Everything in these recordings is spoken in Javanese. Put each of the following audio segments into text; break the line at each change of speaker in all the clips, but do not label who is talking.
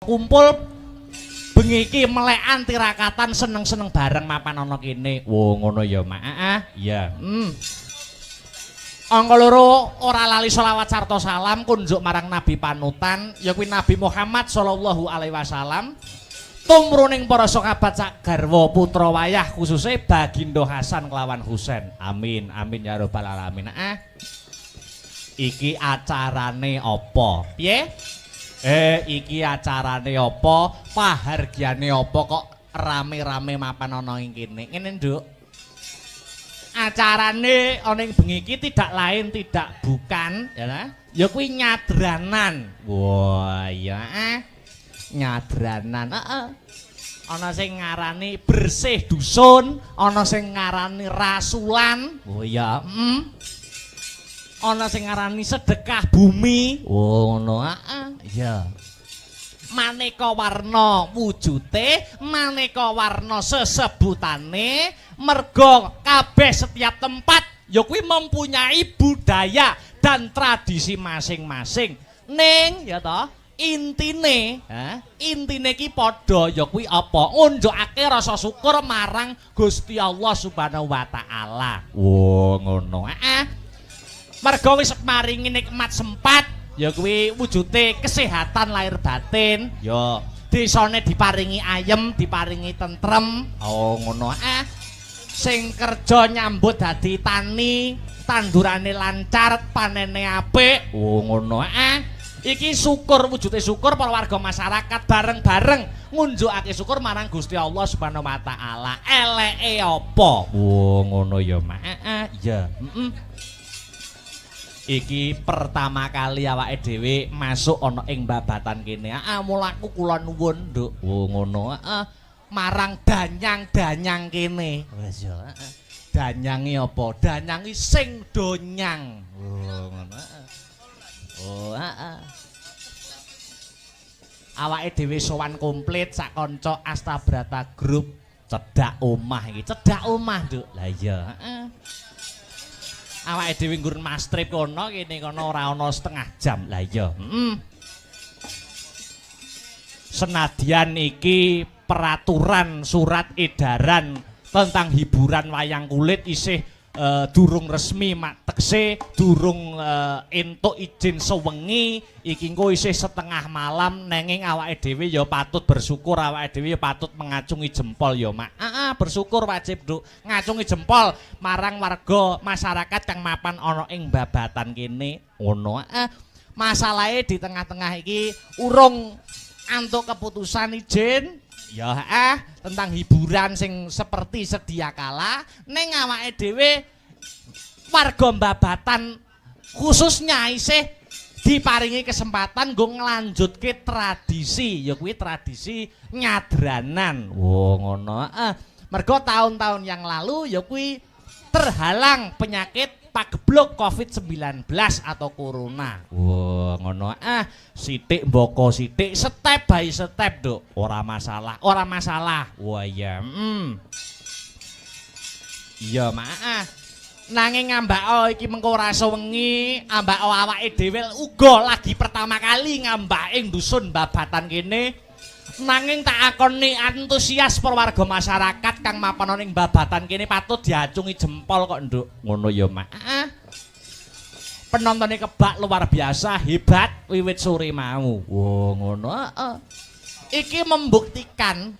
kumpul bengi iki melekan tirakatan seneng-seneng bareng mapan ana kene. Wo ngono ya, Mak. Iya. Angka loro ora lali sholawat sarta salam kunjuk marang Nabi panutan ya kuwi Nabi Muhammad sallallahu alaihi wasallam. Tumruning para sahabat sak garwa putra wayah khususnya Bagindo Hasan kelawan Husain. Amin amin ya rabbal alamin. Iki acarane apa? Piye? Iki acarane apa? Pahargyane apa kok rame-rame mapan ana ing kene? Ngene, Nduk. Acarane ana ing bengi iki tidak lain tidak bukan ya. Ya kuwi nyadranan. Wah, iya. Nyadranan. Ana sing ngarani bersih dusun, ana sing ngarani rasulan. Oh iya, ana sing ngarani sedekah bumi. Oh ngono, iya. Maneka warna wujute, maneka warna sesebutane, merga kabeh setiap tempat ya kuwi mempunyai budaya dan tradisi masing-masing. Ning ya toh intine iki padha ya kuwi apa? Ngunjukake rasa syukur marang Gusti Allah Subhanahu wa taala. Oh ngono. Merga wis maringi nikmat sempat ya kuwi wujute kesehatan lahir batin ya desane diparingi ayem diparingi tentrem. Oh ngono. Sing kerja nyambut dadi tani tandurane lancar panene apik. Oh ngono. Iki syukur wujute syukur para warga masyarakat bareng-bareng ngunjukake syukur marang Gusti Allah Subhanahu wa taala. Eleke apa? Oh ngono ya Mak. Iya. Iki pertama kali awake dhewe masuk ana ing babatan kene. Mulaku kula nuwun, Nduk. Oh ngono. Marang danyang-danyang kene. Wis ya. Danyangi apa? Danyangi sing donyang. Oh ngono. Oh awake dhewe sowan komplit sak kanca Astabrata Group cedak omah iki. Cedak omah, Nduk. Lah iya, awake dhewe nggur mastrip kono kene kono ora ana setengah jam. Lah iya. Senadyan iki peraturan surat edaran tentang hiburan wayang kulit isih durung resmi tekse durung entuk izin sewengi iki engko isih setengah malam nenging awake dhewe ya patut bersyukur awake dhewe ya patut mengacungi jempol ya Mak. Bersyukur wajib Nduk ngacungi jempol marang warga masyarakat kang mapan ana ing babatan kene ngono. Masalahe di tengah-tengah iki urung antuk keputusan izin ya tentang hiburan sing seperti sedia kala ning awake dhewe warga babatan khususnya isih diparingi kesempatan nggo nglanjutke tradisi ya kuwi tradisi nyadranan. Oh ngono. Mergo tahun-tahun yang lalu ya kuwi terhalang penyakit pagebluk COVID-19 atau corona. Wah, ngono. Sithik mboko sithik, step by step, Nduk. Ora masalah, ora masalah. Wah, iya. Iya, Mak. Nanging ngambak iki mengko ora sewengi, ambak awake dhewe uga lagi pertama kali ngambake dusun babatan kene. Nanging tak akoni antusias warga masyarakat kang mapan ning babatan kene patut diacungi jempol kok Nduk. Ngono ya Mak. Penontone kebak luar biasa hebat wiwit sore mau. Wah ngono. Iki membuktikan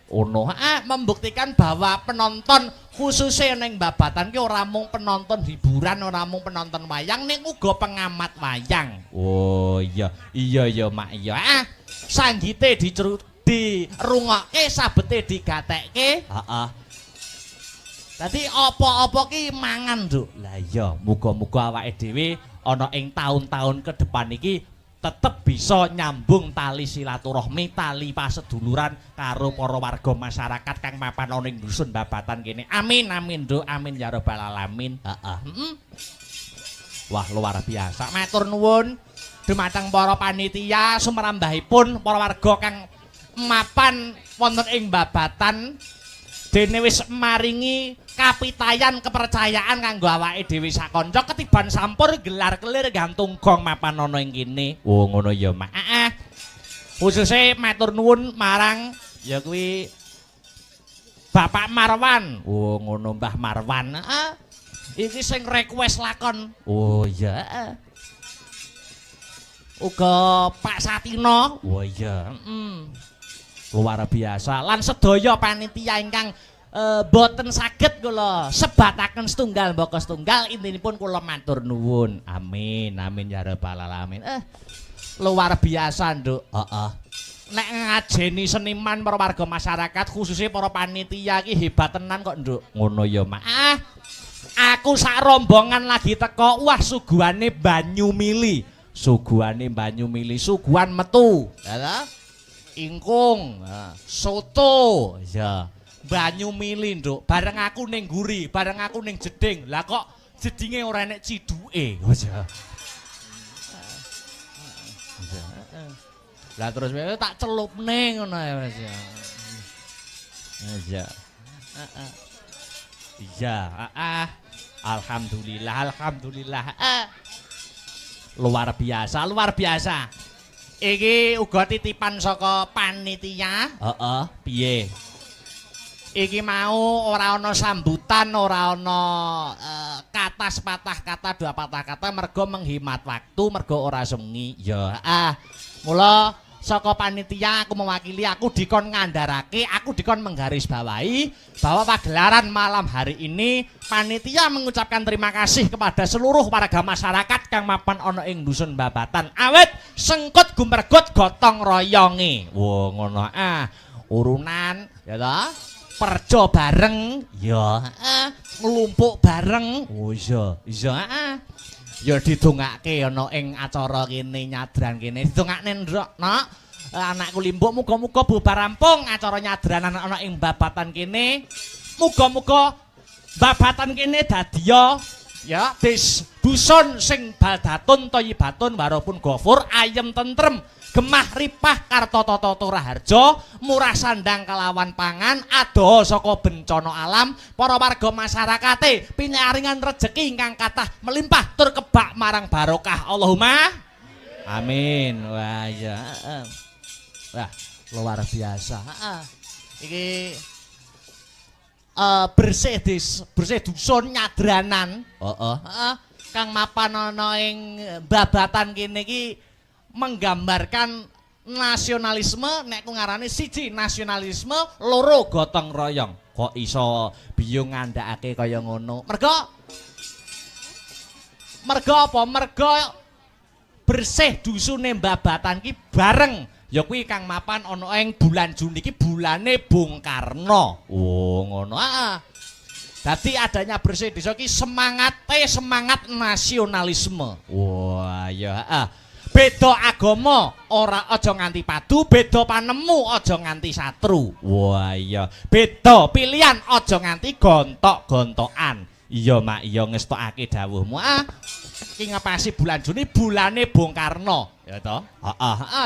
membuktikan bahwa penonton khususnya ning babatan ki ora mung penonton hiburan, ora mung penonton wayang ning uga pengamat wayang. Oh iya, iya ya Mak iya. Sanggite dirungokke sabete digatekke. Dadi apa-apa ki mangan, Nduk. Lah iya, muga-muga awake dhewe ana ing tahun-tahun ke depan iki tetep bisa nyambung tali silaturahmi, tali paseduluran karo para warga masyarakat kang mapan ana ing dusun babatan kene. Amin amin, Nduk. Amin ya rabbal alamin. Wah, luar biasa. Matur nuwun dumateng para panitia sumrambahipun para warga kang mapan wonten ing babatan dene wis maringi kapitayan kepercayaan kanggo awake dhewe sakanca ketiban sampur gelar kelir gantung gong mapan ana ing kene. Oh ngono ya Mak. Khususnya matur nuwun marang ya kuwi Bapak Marwan. Oh ngono Mbah Marwan. Iki sing request lakon. Oh iya. Uga Pak Satino. Oh iya. Luar biasa. Lan sedaya panitia ingkang boten saged kula sebataken setunggal mbaka setunggal intinipun kula matur nuwun. Amin. Amin ya rabbal alamin. Luar biasa, Nduk. Heeh. Nek ngajeni seniman para warga masyarakat khususnya para panitia iki hebat tenan kok, Nduk. Ngono ya, Mak. Aku sak rombongan lagi teko, wah suguhane banyu mili. Suguhane banyu mili, suguhan metu. Ya ingkung, soto, ya. Banyu mili, Nduk. Bareng aku ning guri, bareng aku ning jeding. Lah kok jedinge ora enek ciduke. Ya. Lah terus tak celupne ngono ya Mas. Ya. Iya, alhamdulillah. Luar biasa. Iki uga titipan saka panitia. Heeh, piye? Iki mau ora ana sambutan, ora ana kata sepatah kata, dua patah kata mergo menghemat waktu, mergo ora sengi. Ya, mula saka panitia aku mewakili, aku dikon ngandharake, aku dikon menggarisbawahi bahwa pagelaran malam hari ini panitia mengucapkan terima kasih kepada seluruh warga masyarakat kang mapan ana ing dusun Babatan. Awit sengkut gumergut gotong royonge. Wo ngono urunan ya ta? Perjo bareng ya nglumpuk bareng. Oh iya. Ya didongake ana ing acara kene nyadran kene didongakne ndrok nok anakku limbuk muga-muga bubar rampung acara nyadranan ana ing Babatan kene muga-muga Babatan kene dadiya ya dusun sing baldatun thayyibatun warapun ghafur ayem tentrem gemah ripah karta tata turaharja murah sandang kelawan pangan adoh saka bencana alam para warga masyarakate pinyaringan rejeki ingkang kathah melimpah tur kebak marang barokah Allahumma amin. Wah ya wah luar biasa. Iki bersih dusun nyadranan kang mapan ana ing Babatan kene iki menggambarkan nasionalisme, nek ku ngarane siji nasionalisme, loro gotong royong. Kok iso biyung ngandhakake kaya ngono? Mergo apa? Mergo bersih dusune Babatan ki bareng ya kuwi kang mapan ana ing bulan Juni ki bulane Bung Karno. Oh ngono. Dadi adanya bersih desa ki semangat nasionalisme. Wah ya beda agama ora aja nganti padu, beda panemu aja nganti satru. Wah iya, beda pilihan aja nganti gontok-gontokan. Iya Mak, iya ngestokake dawuhmu. Iki ngepasi bulan Juni bulane Bung Karno, ya to?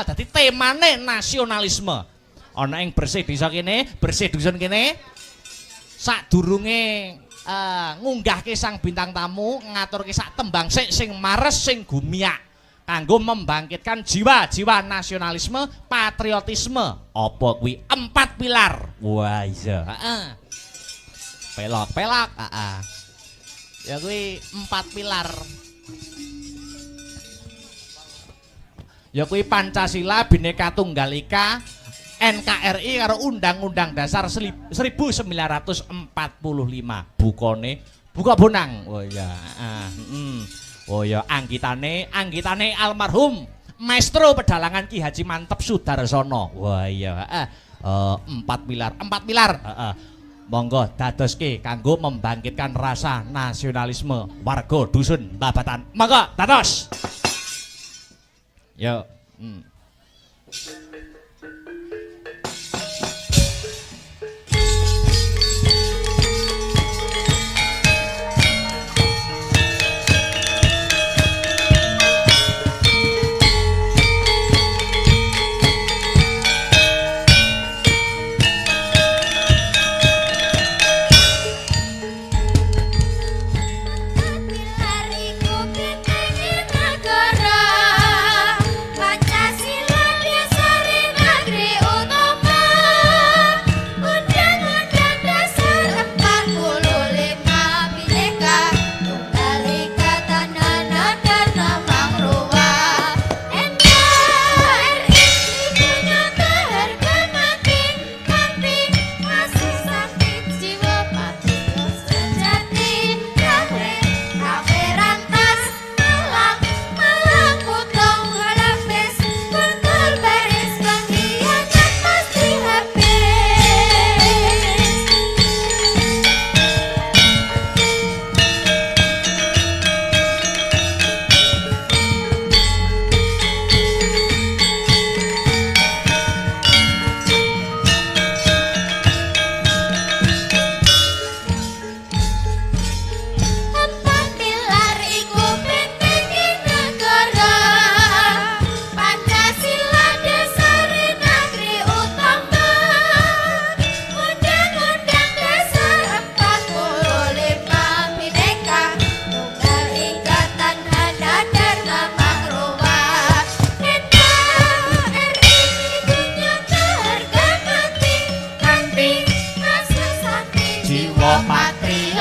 Dadi temane nasionalisme. Ana ing bersih desa kene, bersih dusun kene. Sadurunge ngunggahke sang bintang tamu, ngaturke sak tembang sing mares sing gumiak. Kanggo membangkitkan jiwa-jiwa nasionalisme, patriotisme. Apa kuwi 4 pilar. Wah iya. Pelok. Ya kuwi 4 pilar. Ya kuwi Pancasila, Bhinneka Tunggal Ika, NKRI karo Undang-Undang Dasar 1945. Buka bonang. Oh iya. Oh ya anggitane almarhum Maestro Pedalangan Ki Haji Mantep Sudarsono. Wah iya 4 pilar. Monggo dadoske kanggo membangkitkan rasa nasionalisme warga dusun Babatan. Monggo dados. Yo.
Pancasila dasar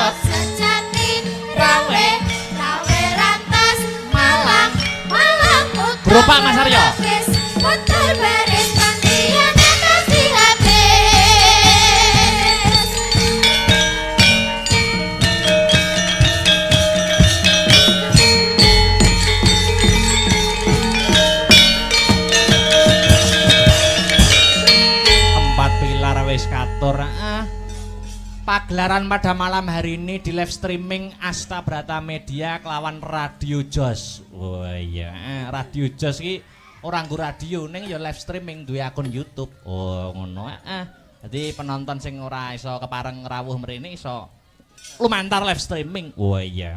Pondok sejati rawe rawe rantas Malang Malang putar
Geropak Mas Aryo.
putar baris kandian atas di habis
Empat pilar wis katur. Pagelaran pada malam hari ini di live streaming Asta Brata Media kelawan Radio Jos. Oh iya, Radio Jos ki orang nggo radio ning ya live streaming duwe akun YouTube. Oh ngono. Jadi penonton sing ora iso kepareng rawuh mrene iso lumantar live streaming. Oh iya.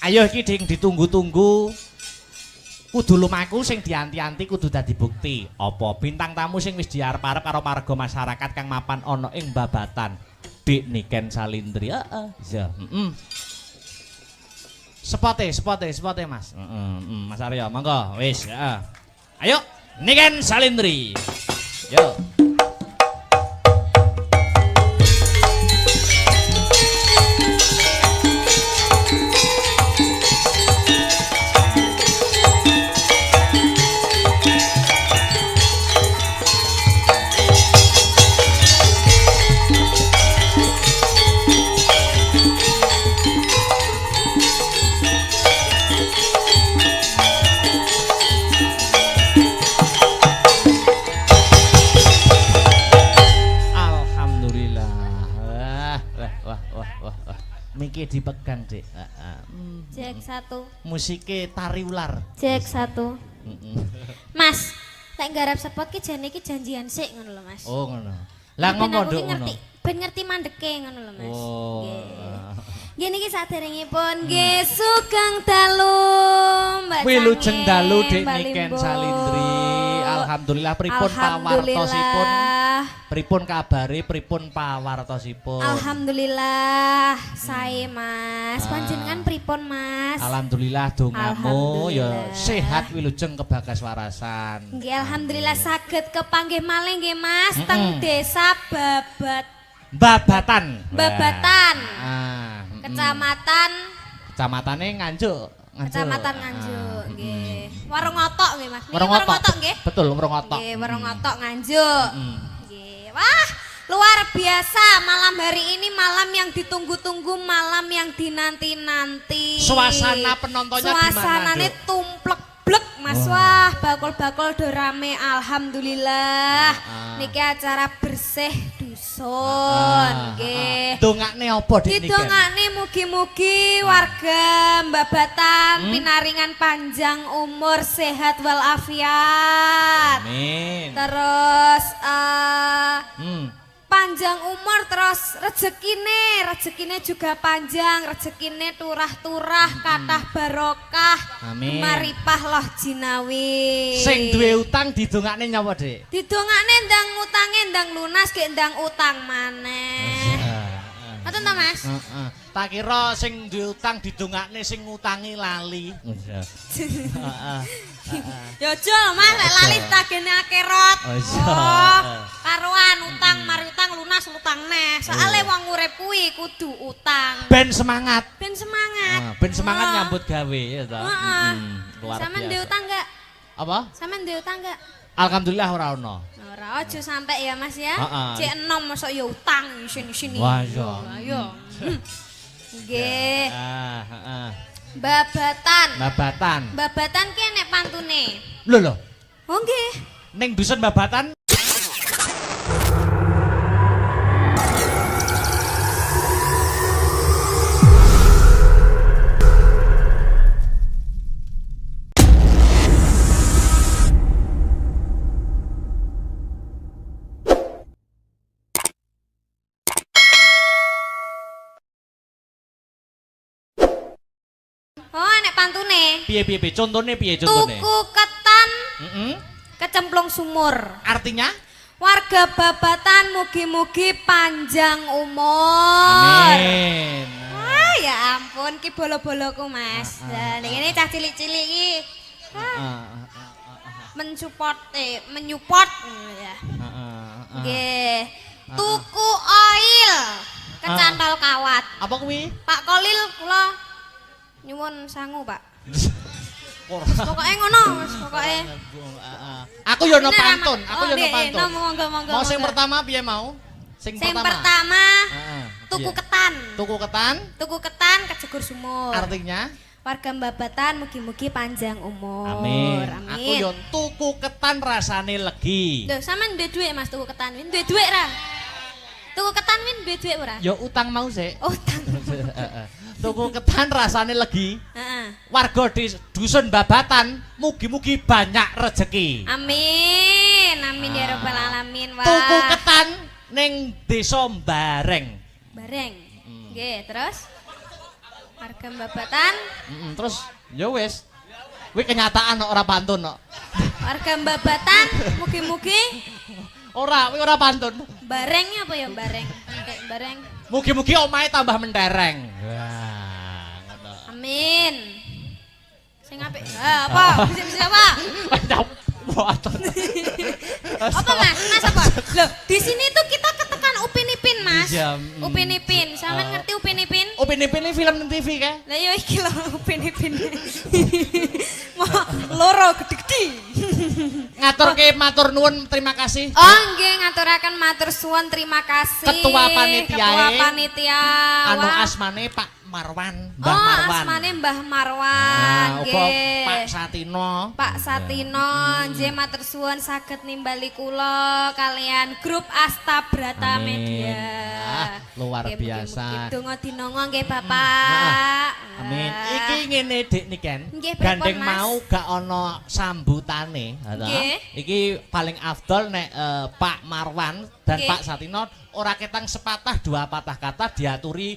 Ayo iki ding ditunggu-tunggu. Kudu lumaku sing dianti-anti kudu dadi bukti. Apa bintang tamu sing wis diarep-arep karo marga masyarakat kang mapan ana ing babatan Dik Niken Salindri. Heeh. Ya, Spote Mas. Mas Aryo, monggo wis, heeh. Ayo, Niken Salindri. Yo. Miki dipegang, Dik.
Cek 1
Musike tari ular.
Cek 1 Mas, lek nggarap spot ki jane iki janjian sik ngono lho Mas.
Oh ngono. Lah ngono nduk ngono.
Ben ngerti mandeke ngono lho Mas.
Oh.
Nggih niki saderengipun nggih sugeng dalu Mbak
Wilujeng
Cange,
dalu Dik
Mbak
Niken
Limbo.
Salindri. Alhamdulillah pripun pawartosipun? Pripun kabare, pripun pawartosipun?
Alhamdulillah sae Mas. Panjenengan pripun Mas?
Alhamdulillah dongamu ya
Alhamdulillah.
sehat wilujeng kebagas warasan.
Nggih alhamdulillah saged kepanggih malih nggih Mas teng Desa
Babatan.
Babatan.
Kecamatan.
Kecamatan
Kecamatane Nganjuk.
Kecamatan Nganjuk nggih. Warung Otok nggih Mas. Niki
Warung Otok
nggih.
Betul, Warung Otok.
Nggih, Warung Otok Nganjuk. Nggih. Wah, luar biasa malam hari ini malam yang ditunggu-tunggu, malam yang dinanti-nanti.
Suasana penontonnya gimana?
Suasanane tumplek-blek Mas. Wah, bakul-bakul do rame alhamdulillah. Niki acara bersih dusun nggih.
Dongakne apa Dik Niken?
Didongakne mugi-mugi warga Babatan pinaringan panjang umur sehat walafiat.
Amin.
Terus panjang umur terus rezekine juga panjang, rezekine turah-turah, kathah barokah.
Amin.
Maripah loh jinawi.
Sing duwe utang didongakne nyapa, Dik?
Didongakne ndang utange ndang lunas ge ndang utang maneh. Ngoten to Mas?
Heeh. Tak kira sing duwe utang didongakne sing ngutangi lali. Heeh.
Ya aja lho Mas, lek lali tagene akhirat. Oh, karuan utang mari utang lunas utang neh. Soale wong urip kuwi kudu utang.
Ben semangat.
Ben semangat.
Ben semangat nyambut gawe ya toh. Luar biasa.
Sampeyan duwe utang enggak?
Apa?
Sampeyan duwe utang enggak?
Alhamdulillah ora ono.
Ora aja sampe ya Mas ya.
Heeh.
Cek enom mosok ya utang sini-sini.
Wah, iya.
Ayo. Nggih.
Heeh.
Babatan.
Babatan.
Babatan ki enek pantune.
Lho.
Oh nggih.
Ning dusun Babatan
Oh, enek pantune.
piye? Contone piye contone?
Tuku ketan
Heeh.
kecemplung sumur.
Artinya?
Warga Babatan mugi-mugi panjang umur.
Amin.
Wah, ya ampun ki bolo-boloku Mas. Lah ini cah cilik-cilik iki. Mensupport menyupport ya. Nggih. Tuku oil. kecantol kawat.
Apa kuwi?
Pak Kolil kula nyuwun sangu, Pak.
Ora.
Pokoke ngono, wis pokoke.
Aku yo no pantun, aku yo no pantun.
Monggo.
Mau sing pertama piye mau? Sing
pertama tuku
iya.
ketan.
Tuku ketan?
Tuku ketan kejegur sumur.
Artinya?
Warga Babatan mugi-mugi panjang umur.
Amin. Aku yo tuku ketan rasane legi.
Lho, sampean duwe dhuwit Mas tuku ketan win? Duwe dhuwit ra? Tuku ketan win duwe dhuwit ora?
Yo utang mau sik.
Utang.
Tuku ketan rasane legi.
Heeh.
Warga di dusun Babatan mugi-mugi banyak rezeki.
Amin. Amin ya rabbal alamin. Wah.
Tuku ketan ning desa Bareng.
Bareng. Nggih, terus warga Babatan.
Terus ya wis. Kuwi kenyataan kok ora pantun kok.
Warga Babatan mugi-mugi
Ora, kuwi ora pantun.
barengnya apa ya bareng? Kayak bareng.
Mugi-mugi omahe tambah mentereng. Wah, ngono.
Amin. Sing apik. Apa? Bisa apa? Apa Mas? Mas apa? Loh, di sini tuh kita ketekan Upin Ipin, Mas.
Iya,
Upin Ipin. Sampeyan ngerti Upin Ipin?
Upin Ipin ini film TV kae.
Lah yo iki lho Upin Ipin. Loro gede-gede.
Ngaturke matur nuwun, terima kasih.
Oh nggih ngaturaken matur suwun terima kasih.
Ketua panitia.
Ketua panitia.
Anu
Wah.
asmane Pak Marwan, Mbah Marwan.
Oh asmane Mbah Marwan.
Uga
Nggih.
Pak Satino.
Pak Satino, nggih matur suwun saged nimbali kula kalian grup Astabrata
Amin.
Media.
Luar
Nggih,
biasa.
mugi-mugi donga dinonga nggih Bapak.
Amin. Iki ngene Dik Niken.
Nggih, pripun,
Gandeng
Mas?
mau gak ana sambutane,
Nggih.
Iki paling afdol nek Pak Marwan dan
Nggih.
Pak Satino ora ketang sepatah dua patah kata diaturi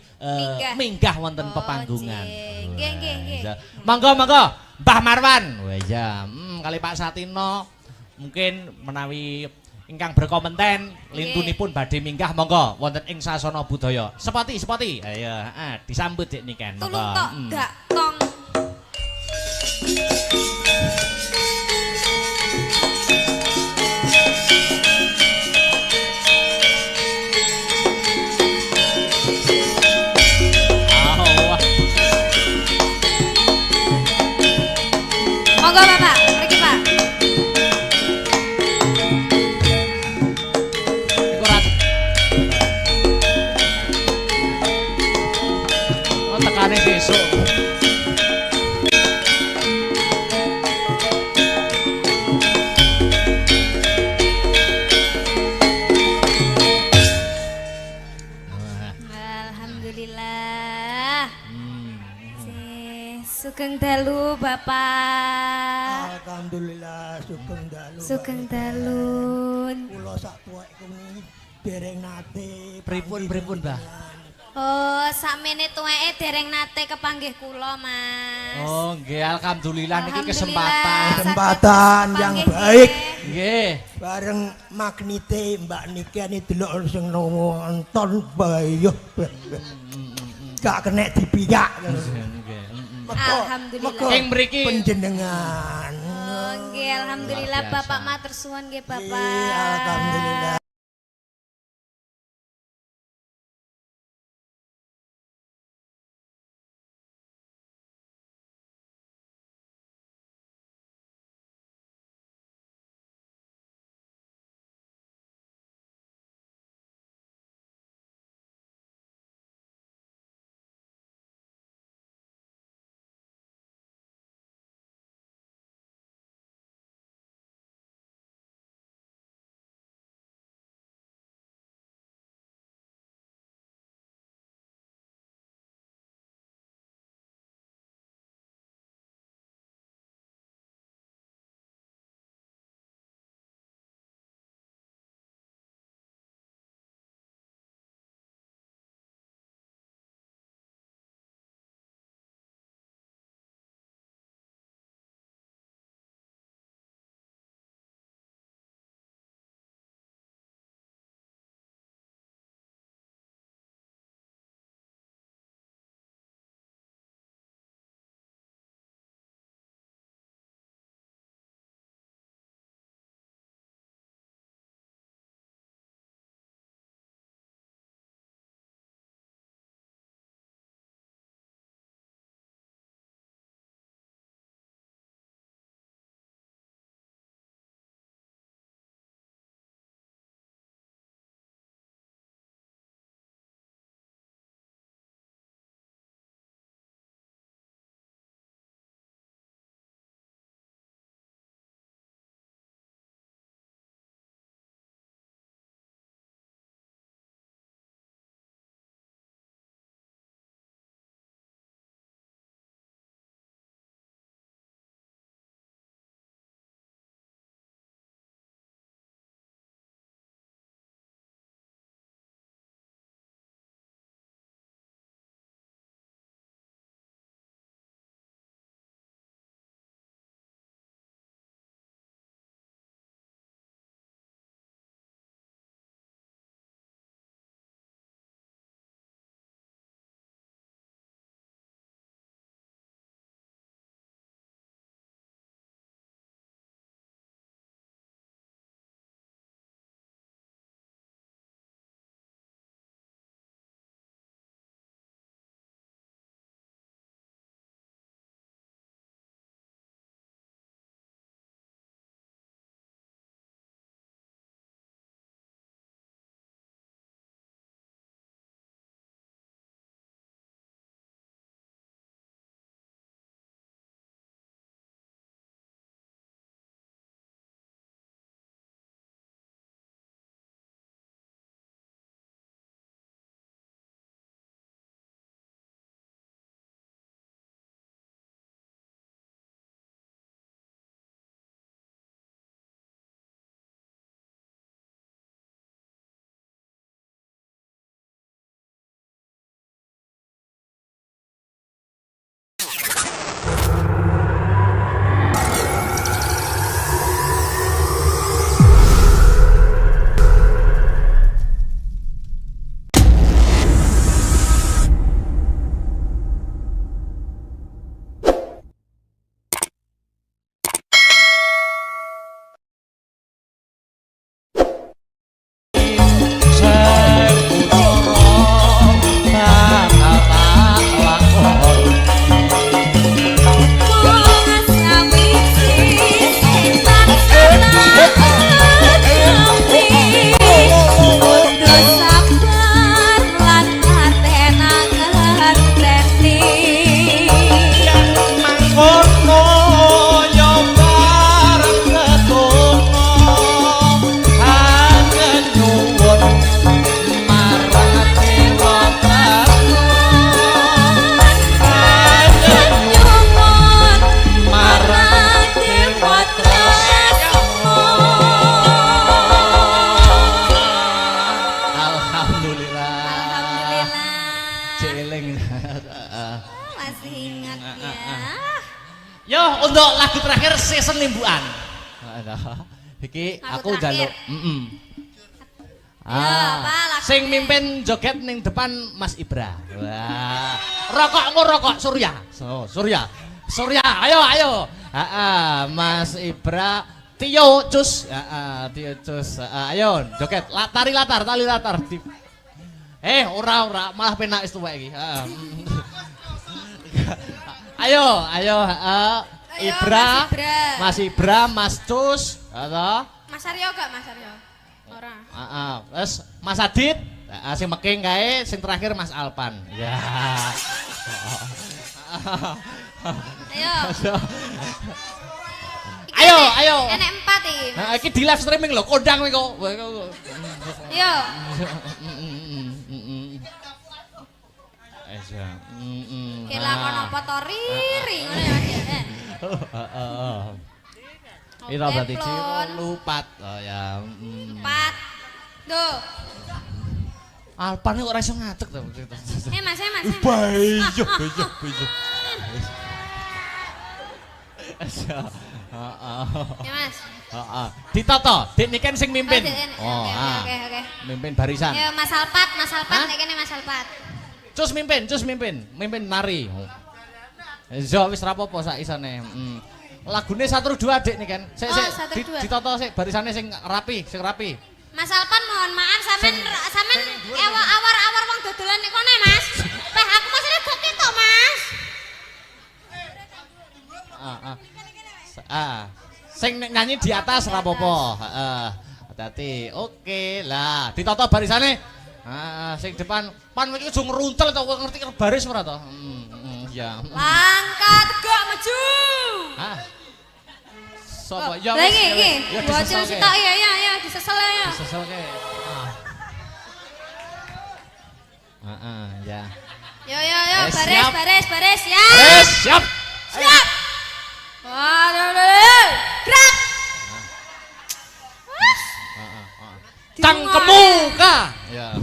Minggah.
wonten pepanggungan.
Nggih, nggih, nggih.
Monggo Mbah Marwan. Wah ya, kali Pak Satino mungkin menawi ingkang berkompeten lintunipun badhe minggah monggo wonten ing sasana budaya. Sepati. Ayo, disambut Dik Niken.
Tulung tok gak tong. Monggo Bapak, pergi Pak.
Iku rat. Oh, tekane besok.
Alhamdulillah. Sugeng dalu Bapak.
Alhamdulillah sugeng dalu.
Sugeng dalun.
Kula sak tuwekku dereng nate.
Pripun, Mbah?
Oh, sakmene tuweke dereng nate kepanggih kula, Mas.
Oh, nggih alhamdulillah niki
Alhamdulillah.
kesempatan.
Kesempatan yang
Kepanggih
baik.
nggih.
Nggih.
Bareng magnite Mbak Niki ani delok sing nonton bayuh. Gak kena dipiyak.
Alhamdulillah.
Ing mriki
Penjenengan.
Oh, nggih alhamdulillah
Luar biasa.
Bapak matur suwun nggih Bapak.
Iya, alhamdulillah.
Yo, untuk lagu terakhir season limbuan. Iki aku njaluk, sing mimpin joget ning depan Mas Ibra. Wah. Rokokmu rokok Surya. Surya. Surya, ayo. Mas Ibra, Tio Cus. Tio Cus. Ayo joget, tali latar. Ora, malah penak wis tuwek iki. Ayo, Ibra, Mas Ibra, Mas Cus, atau
Mas Aryo gak Mas Aryo? Ora.
Terus Mas Adit, sing meking kae, sing terakhir Mas Alpan. Ya. Ayo.
Enek 4 iki.
Iki di live streaming lho, kondang kowe kok.
Yo. Kela kono apa to riri ngono ya.
Piro berarti lupat. Oh ya.
4. Duh.
Alpan kok ora iso ngadeg to.
Mas.
Bejo.
Ya Mas.
Ditoto, Dik niken sing mimpin.
Oke.
Mimpin barisan.
Ya Mas Alpat nek kene Mas Alpat.
Cus mimpin nari. Zo wis rapopo sak isane. Lagune 1 2 Dik niken. Sik ditoto sik barisane sing rapi.
Mas Alpan mohon maaf sampean awar-awar wong dodolan nek kono Mas. Teh aku masih gak ketok Mas.
Sing nyanyi di atas rapopo. Hati-hati. Oke lah, ditoto barisane. Sing depan pan iki aja ngruntel to, ngerti baris ora to? Ya.
Langkah tegak maju.
Sopo? Ya
wis. Iki. Bocil sitok ya, disesel ya.
Diseselke. Ya.
Yo, baris ya.
Siap.
Aduh. Gerak.
Cangkem muka. Ya.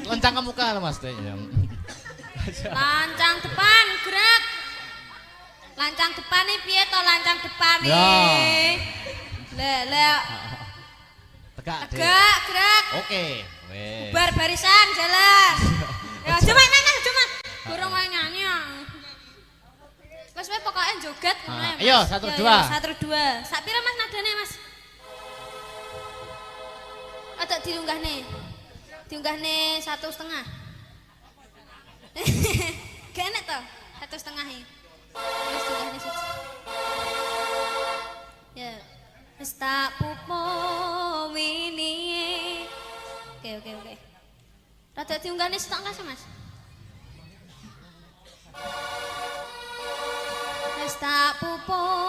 Lencang ke muka Mas Teh.
Lancang depan, gerak. Lancang depan nih piye to lancang depan nih? Le.
Tegak,
gerak.
Oke. Wes.
Bar barisan jalan. Ya cuma burung wae nyanyi. Wes pokoke joget ngono ya.
Ayo 1 2.
Sak pira Mas nadane Mas? Ada diunggahne 1,5. Gak enak toh 1,5 Wis diunggahne siji. Ya. Wis tak pupo wingi. Oke. Rada diunggahne stok kas Mas. Wis tak pupo